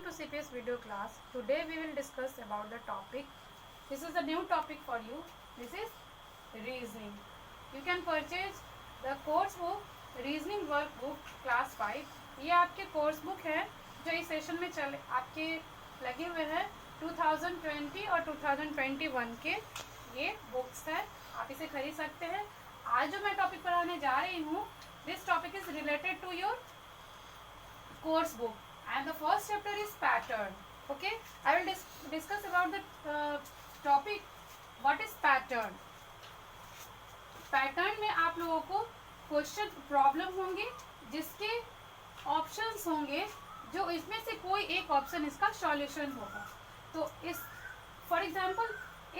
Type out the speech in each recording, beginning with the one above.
to CPS video class. Today we will discuss about the topic. This is a new topic for you. This is reasoning. You can purchase the course book reasoning workbook class 5. ये आपके course book है जो इस session में चले आपके लगे हुए हैं 2020 और 2021 के ये बुक्स है, आप इसे खरीद सकते हैं. आज जो मैं टॉपिक पढ़ाने जा रही हूँ, this topic is related to your course book and the first chapter is pattern. Okay, I will discuss about the topic what is pattern. Pattern में आप लोगों को क्वेश्चन प्रॉब्लम होंगे जिसके ऑप्शंस होंगे, जो इसमें से कोई एक ऑप्शन इसका सॉल्यूशन होगा. तो इस फॉर एग्जांपल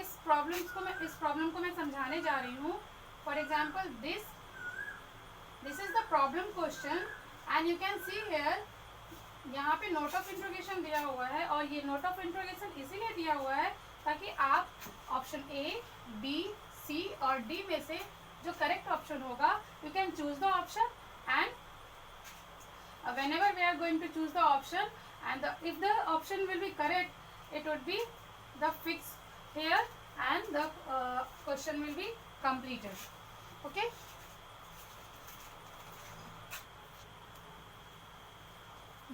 इस प्रॉब्लम को मैं समझाने जा रही हूँ. For example this is the problem question and you can see here, यहाँ पे नोट ऑफ इंट्रोगेशन दिया हुआ है और ये नोट ऑफ इंट्रोगेशन इसीलिए दिया हुआ है ताकि आप ऑप्शन ए, बी, सी और डी में से जो करेक्ट ऑप्शन होगा you can choose the option and whenever we are going to choose the option and if the option will be correct it would be the fix here and the question will be completed. Okay,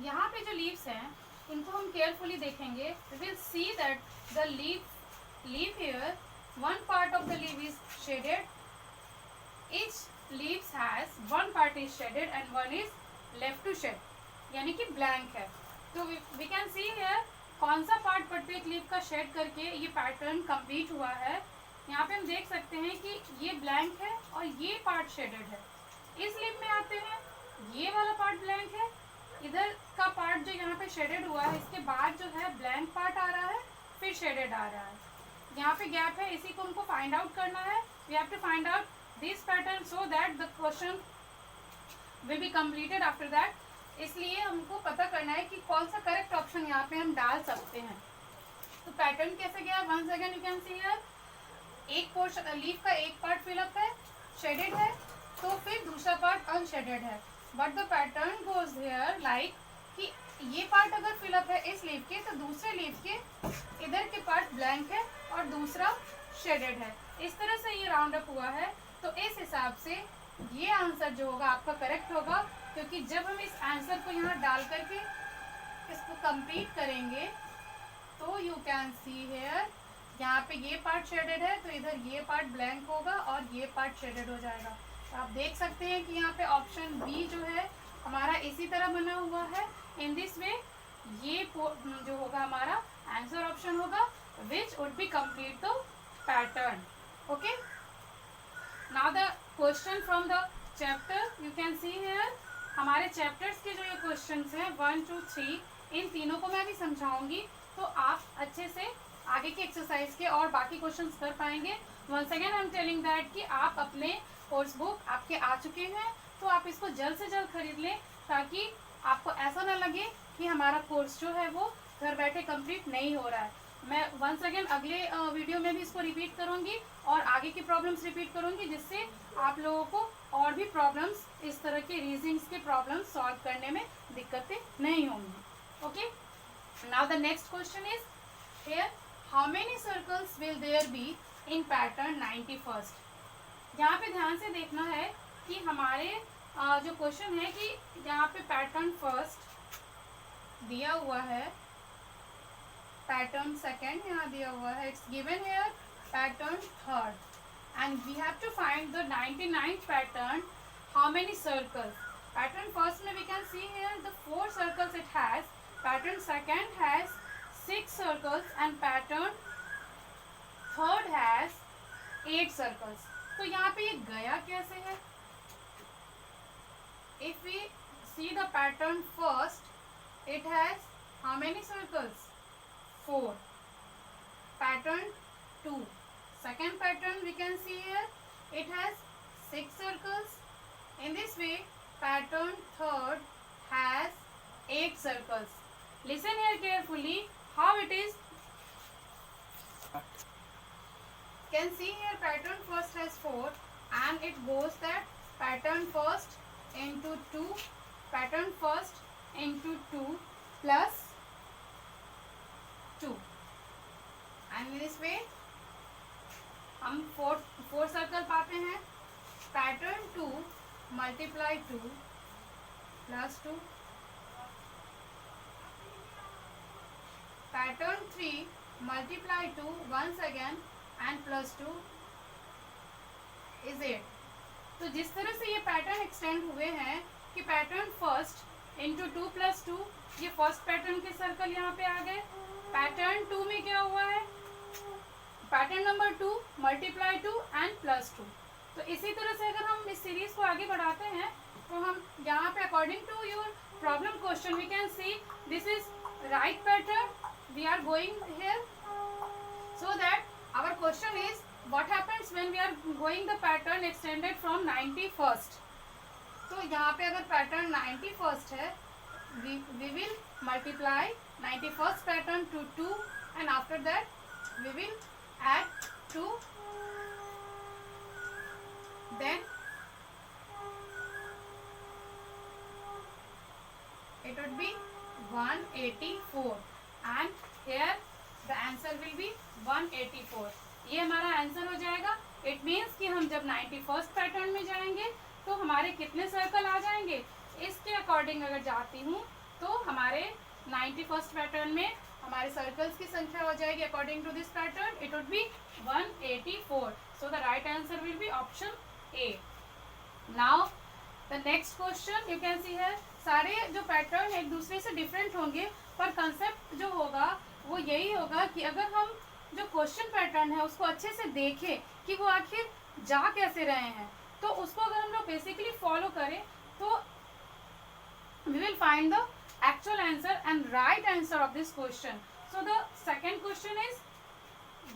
यहाँ पे जो leaves हैं इनको हम carefully देखेंगे. We will see that the leave here, one part of the leave is shaded. Each leaves has one part is shaded and one is left to shade, यानी कि blank है. तो वी कैन सी हियर कौन सा part प्रत्येक leave का shade करके ये पैटर्न कंप्लीट हुआ है. यहाँ पे हम देख सकते हैं कि ये ब्लैंक है और ये पार्ट शेडेड है. इस लीव में आते हैं, ये वाला पार्ट ब्लैंक है, इधर का पार्ट जो यहाँ पे शेडेड हुआ है इसके बाद जो है ब्लैंक पार्ट आ रहा है, फिर शेडेड आ रहा है. यहाँ पे गैप है, इसी को हमको फाइंड आउट करना है. We have to find out this pattern so that the question will be completed after that. इसलिए हमको पता करना है कि कौन सा करेक्ट ऑप्शन यहाँ पे हम डाल सकते हैं. तो पैटर्न कैसे गया, once again you can see here, एक पोर्शन लीव का एक पार्ट फिलअप है, शेडेड है, तो फिर दूसरा पार्ट अनशेडेड है. But the pattern goes hair like कि ये पार्ट अगर फिलअप है इस लीव के तो दूसरे लीव के इधर के पार्ट ब्लैंक है और दूसरा शेडेड है. इस तरह से ये राउंड अप हुआ है. तो इस हिसाब से ये आंसर जो होगा आपका करेक्ट होगा, क्योंकि जब हम इस आंसर को यहाँ डाल करके इसको कंप्लीट करेंगे तो यू कैन सी हेयर, यहाँ पे ये पार्ट शेडेड है तो इधर ये पार्ट ब्लैंक होगा और ये पार्ट शेडेड हो जाएगा. तो आप देख सकते हैं कि यहाँ पे ऑप्शन बी जो है हमारा इसी तरह बना हुआ है. इन दिस वे ये जो होगा हमारा आंसर ऑप्शन होगा which would be complete the pattern. Okay, now the question from the chapter you can see here. हमारे चैप्टर्स के जो ये क्वेश्चंस हैं 1, 2, 3, इन तीनों को मैं भी समझाऊंगी तो आप अच्छे से आगे की एक्सरसाइज के और बाकी क्वेश्चंस कर पाएंगे. Once again I am telling that कि आप अपने कोर्स बुक आपके आ चुके हैं तो आप इसको जल्द से जल्द खरीद लें ताकि आपको ऐसा ना लगे कि हमारा कोर्स जो है वो घर बैठे कंप्लीट नहीं हो रहा है. मैं वंस अगेन अगले वीडियो में भी इसको रिपीट करूंगी और आगे की प्रॉब्लम्स रिपीट करूंगी जिससे आप लोगों को और भी प्रॉब्लम्स, इस तरह के रीजनिंग्स के प्रॉब्लम्स सॉल्व करने में दिक्कतें नहीं होंगी. Okay, now the next question is here, how many circles will there be in pattern 91st. यहाँ पे ध्यान से देखना है कि हमारे जो क्वेश्चन है कि यहाँ पे पैटर्न फर्स्ट दिया हुआ है, पैटर्न सेकेंड यहाँ दिया हुआ है, it's given here pattern third and we have to find the 99th pattern. How many circles. Pattern first में we can see here the 4 circles it has. Pattern second has 6 circles and pattern third has 8 circles. तो यहाँ पे ये गया कैसे है. If we see the pattern first it has how many circles, 4. Pattern 2, second pattern we can see here it has 6 circles. In this way pattern third has 8 circles. Listen here carefully how it is. Can see here pattern first has 4 and it goes that pattern first into 2, pattern first into 2 plus this way हम four circle पाते हैं. Pattern 2 multiply 2 plus 2. Pattern 3 multiply 2 once again and plus 2 is 8. तो जिस तरह से ये pattern extend हुए हैं कि पैटर्न फर्स्ट इंटू 2 प्लस 2, ये फर्स्ट पैटर्न के सर्कल यहाँ पे आ गए. पैटर्न 2 में क्या हुआ है, pattern number 2 multiply 2 and plus 2. तो इसी तरह से अगर हम इस सीरीज को आगे बढ़ाते हैं तो हम यहाँ पे according to your problem question we can see this is right pattern we are going here. So that our question is what happens when we are going the pattern extended from 91st. तो यहाँ पे अगर pattern 91st है we will multiply 91st pattern to 2 and after that we will add 2, then it would be 184 and here the answer will be 184. ये हमारा answer हो जाएगा. It means कि हम जब 91st पैटर्न में जाएंगे तो हमारे कितने सर्कल आ जाएंगे, इसके अकॉर्डिंग अगर जाती हूँ तो हमारे 91st पैटर्न में हमारे सर्कल्स की संख्या हो जाएगी according to this pattern it would be 184. So the right answer will be option A. Now the next question you can see है सारे जो पैटर्न एक दूसरे से डिफरेंट होंगे पर कंसेप्ट जो होगा वो यही होगा कि अगर हम जो क्वेश्चन पैटर्न है उसको अच्छे से देखें कि वो आखिर जा कैसे रहे हैं, तो उसको अगर हम लोग बेसिकली फॉलो करें तो we will find the actual answer and right answer of this question. So the second question is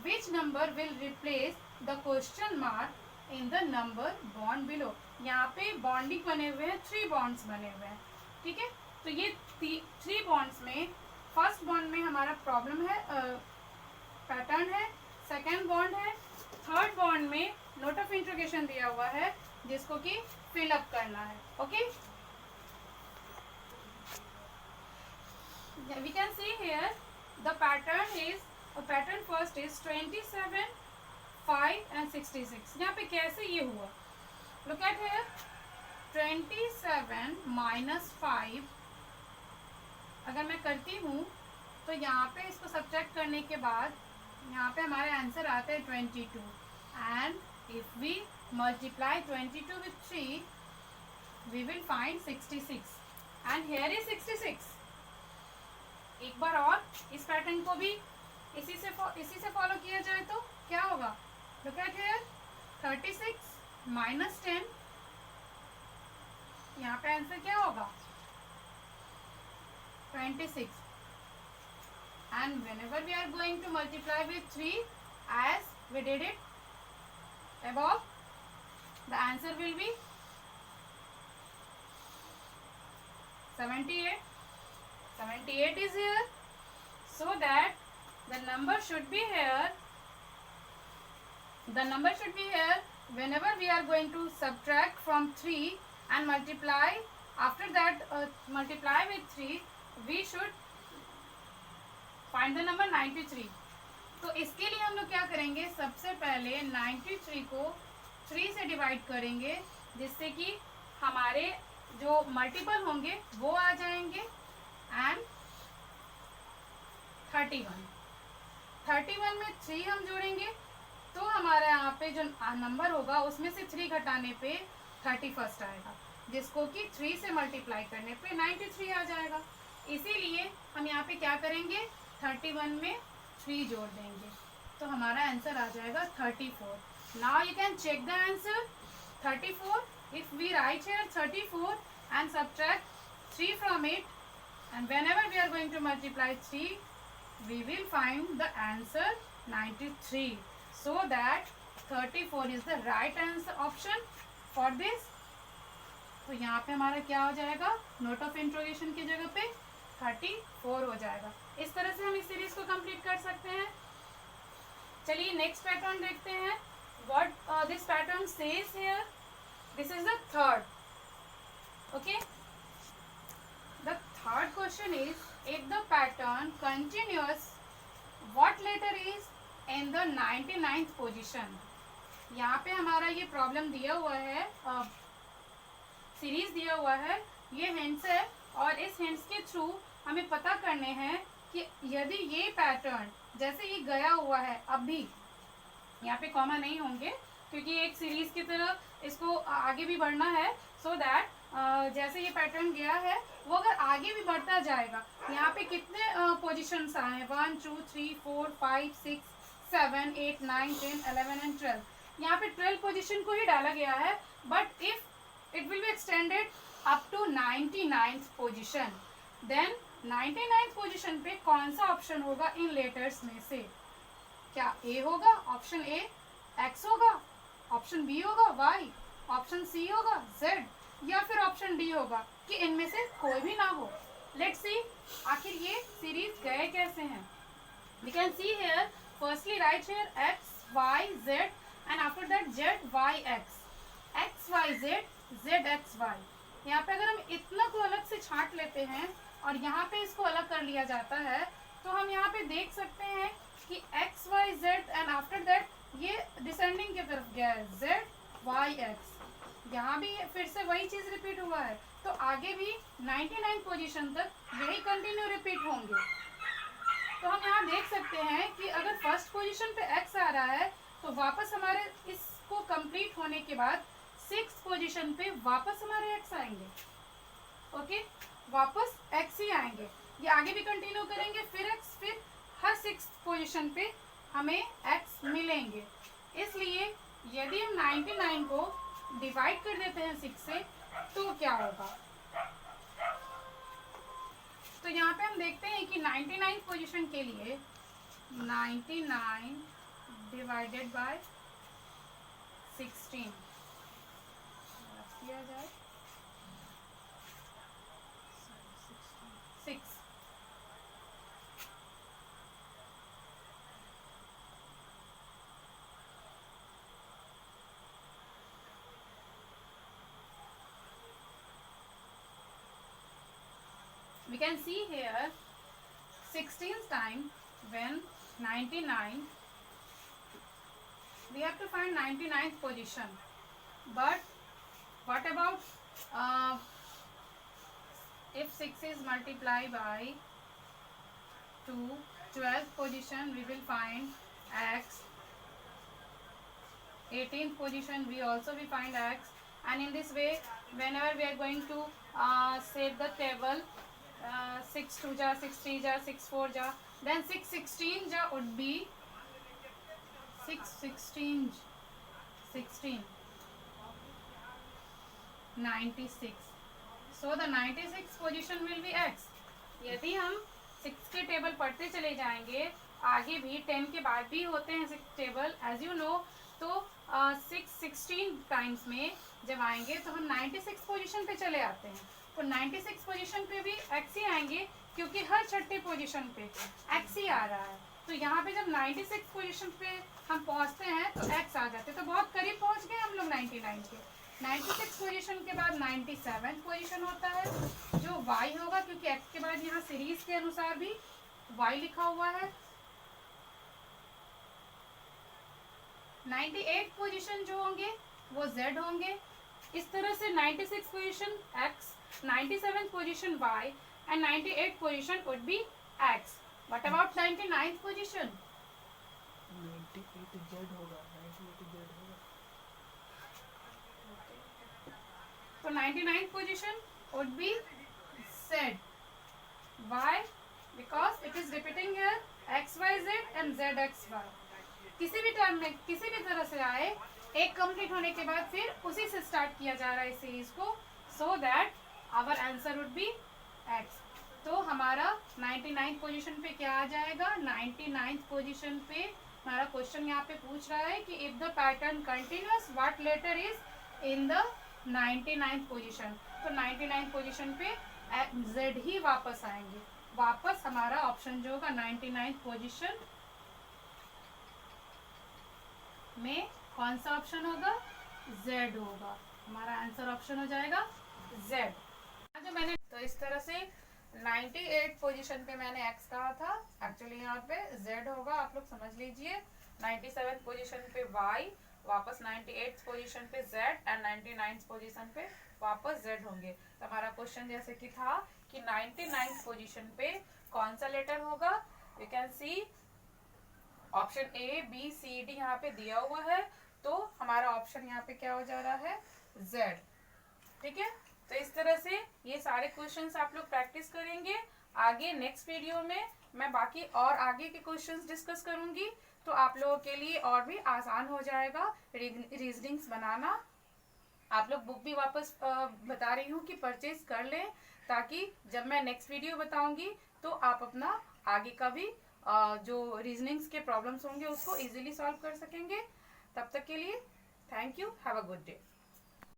which number will replace the question mark in the number bond below. यहाँ पे bonding बने हुए हैं, 3 bonds बने हुए हैं. ठीक है, तो ये 3 बॉन्ड्स में फर्स्ट बॉन्ड में हमारा प्रॉब्लम है, पैटर्न है, सेकेंड बॉन्ड है, थर्ड बॉन्ड में नोट ऑफ इंट्रोगेशन दिया हुआ है जिसको कि फिल अप करना है. Okay, we can see here the pattern first is 27, 5 and 66. यहाँ पे कैसे ये हुआ, लुक एट हियर 27 माइनस 5 अगर मैं करती हूँ तो यहाँ पे इसको सब्ट्रैक्ट करने के बाद यहाँ पे हमारे आंसर आता है 22 and if we multiply 22 with 3 we will find 66 and here is 66. एक बार और इस पैटर्न को भी इसी से फॉलो किया जाए तो क्या होगा, लुक एट हियर 36 माइनस 10, यहाँ पे आंसर क्या होगा 26. And whenever we are going to multiply with 3 as we did it above, the answer will be 78. 78 is here, so that the number should be here. The number should be here whenever we are going to subtract from 3 and multiply. After that, multiply with 3, we should find the number 93. तो इसके लिए हम लोग क्या करेंगे, सबसे पहले 93 को 3 से डिवाइड करेंगे जिससे कि हमारे जो मल्टीपल होंगे वो आ जाएंगे एंड 31 में 3 हम जोड़ेंगे तो हमारा यहाँ पे जो नंबर होगा उसमें से 3 घटाने पे 31 आएगा जिसको कि 3 से मल्टीप्लाई करने पे 93 आ जाएगा. इसीलिए हम यहाँ पे क्या करेंगे 31 में 3 जोड़ देंगे तो हमारा आंसर आ जाएगा 34. Now you can check the answer 34. If we write here 34 and subtract 3 from it and whenever we are going to multiply 3 we will find the answer 93. So that 34 is the right answer option for this. तो यहाँ पे हमारा क्या हो जाएगा, note of interrogation की जगह पे 34 हो जाएगा. इस तरह से हम इस सीरीज को कंप्लीट कर सकते हैं. चलिए नेक्स्ट पैटर्न देखते हैं. What this pattern says here, this is the third. Okay, the third question is if the pattern continuous what letter is in the 99th position. यहाँ पे हमारा ये प्रॉब्लम दिया हुआ है, सीरीज दिया हुआ है, ये हिंट्स है, और इस हिंट्स के थ्रू हमें पता करने हैं कि यदि ये पैटर्न जैसे ये गया हुआ है, अभी यहाँ पे कॉमा नहीं होंगे क्योंकि एक सीरीज की तरह इसको आगे भी बढ़ना है, सो दैट जैसे ये पैटर्न गया है वो अगर आगे भी बढ़ता जाएगा। यहाँ पे कितने पोजिशंस आए हैं, 1 2 3 4 5 6 7 8 9 10 11 एंड 12। यहाँ पे 12 पोजिशन को ही डाला गया है, but if it will be extended up to 99th position, then 99th position पे कौन सा ऑप्शन होगा इन लेटर्स में से? क्या ए होगा, ऑप्शन ए एक्स होगा, ऑप्शन बी होगा वाई, ऑप्शन सी होगा जेड, या फिर ऑप्शन डी होगा कि इनमें से कोई भी ना हो। लेट्स सी आखिर ये सीरीज गए कैसे हैं। We can see here, firstly right here X Y Z and after that Z Y X, X Y Z Z X Y. यहाँ पे अगर हम इतना को अलग से छांट लेते हैं और यहाँ पे इसको अलग कर लिया जाता है, तो हम यहाँ पे देख सकते हैं कि X Y Z and after that ये डिसेंडिंग की तरफ गया है, जेड वाई एक्स। यहाँ भी फिर से वही चीज रिपीट हुआ है, तो आगे भी 99 पोजीशन तक यही कंटिन्यू रिपीट होंगे। तो हम यहाँ देख सकते हैं कि अगर फर्स्ट पोजीशन पे एक्स आ रहा है तो वापस हमारे इसको कंप्लीट होने के बाद 6th पोजीशन पे वापस हमारे एक्स आएंगे। ओके, वापस एक्स ही आएंगे, ये आगे भी कंटिन्यू करेंगे, फिर एक्स, फिर हर 6th पोजीशन पे हमें एक्स मिलेंगे। इसलिए यदि हम 99 को डिवाइड कर देते हैं 6 से तो क्या होगा? तो यहाँ पे हम देखते हैं कि 99 पोजीशन के लिए 99 डिवाइडेड बाय 16 किया जाए 6। We can see here 16th time when 99, we have to find 99th position, but what about if 6 is multiplied by 2, 12th position we will find x, 18th position we also will find x, and in this way whenever we are going to save the table, 6 2 ja 6 3 ja 6 4 ja, then 6 16 ja would be 6 16 16 96, so the 96th position will be x। यदि हम 6 के table पढ़ते चले जाएंगे, आगे भी 10 के बाद भी होते हैं 6 टेबल एज यू नो, तो 6 16 टाइम्स में जब आएंगे तो हम 96 पोजीशन पे चले आते हैं। तो 96 पोजीशन पे भी एक्स ही आएंगे क्योंकि हर छठे पोजीशन पे एक्स ही आ रहा है। तो यहाँ पे जब 96 पोजीशन पे हम पहुँचते हैं तो एक्स आ जाते हैं, तो बहुत करीब पहुँच गए हम लोग 99 के। 96 पोजीशन के बाद 97 पोजीशन होता है जो वाई होगा, क्योंकि एक्स के बाद यहाँ सीरीज के अनुसार भी वाई लिखा हुआ है। 98 पोजीशन जो होंगे वो जेड होंगे। इस तरह से 96 position x, 97th position y and 98th position would be x. What about 99th position? 98 z होगा, 98 z होगा। तो 99th position would be z. Why? Because it is repeating here x y z and z x y. किसी भी term में किसी भी तरह से आए, एक कंप्लीट होने के बाद फिर उसी से स्टार्ट किया जा रहा है इस सीरीज को, so that our answer would be X. तो हमारा 99th पोजीशन पे क्या आ जाएगा? 99th पोजीशन पे हमारा क्वेश्चन यहाँ पे पूछ रहा है कि if the pattern continuous what letter is in the 99th position. तो 99th पोजीशन पे जेड ही वापस आएंगे। वापस हमारा ऑप्शन जो होगा 99th पोजीशन में कौन सा ऑप्शन होगा? जेड होगा। हमारा आंसर ऑप्शन हो जाएगा जेड। जो मैंने तो इस तरह से 98 पोजीशन पे मैंने x कहा था, एक्चुअली यहाँ पे z होगा, आप लोग समझ लीजिए। 97 पोजीशन पे y, वापस 98 पोजीशन पे z एंड 99 पोजीशन पे वापस z होंगे। तो हमारा क्वेश्चन जैसे कि था कि 99 पोजीशन पे कौन सा लेटर होगा, you can see option A B C D यहाँ पे दिया हुआ है, तो हमारा ऑप्शन यहाँ पे क्या हो जा रहा है, z। ठीक है, तो इस तरह से ये सारे क्वेश्चंस आप लोग प्रैक्टिस करेंगे। आगे नेक्स्ट वीडियो में मैं बाकी और आगे के क्वेश्चंस डिस्कस करूंगी, तो आप लोगों के लिए और भी आसान हो जाएगा रीजनिंग्स बनाना। आप लोग बुक भी वापस बता रही हूँ कि परचेज कर लें, ताकि जब मैं नेक्स्ट वीडियो बताऊंगी तो आप अपना आगे का भी जो रीजनिंग्स के प्रॉब्लम्स होंगे उसको इजीली सॉल्व कर सकेंगे। तब तक के लिए thank you, have a good day.